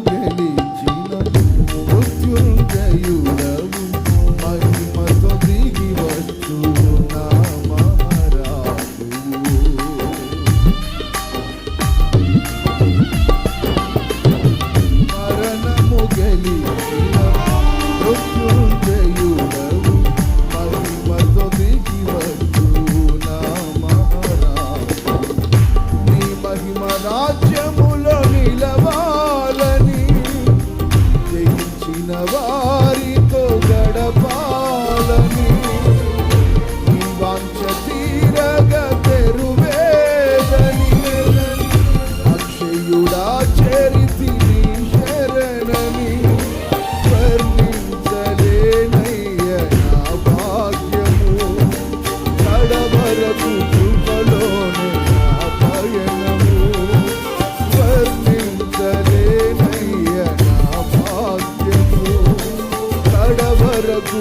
గెలిచిన మృత్యుంజయుడవు మహిమతో దిగి వచ్చు నా మహారాజు. మరణము గెలిచిన మృత్యుంజయుడవు మహిమతో దిగి వచ్చు నా మహారాజు. నీ మహిమ రాజ్యములో నిలవాలని జయించిన వారితో గడపాలని నీ వాంఛ తీరగా తెరువేదని అక్షయుడా చరితి నీ శరణని వర్ణించలేనయ్య నా భాగ్యము. కడవరకు కృపలోనే నా పయనము వర్ణించలేనయ్య నా భాగ్యము. కడవరకు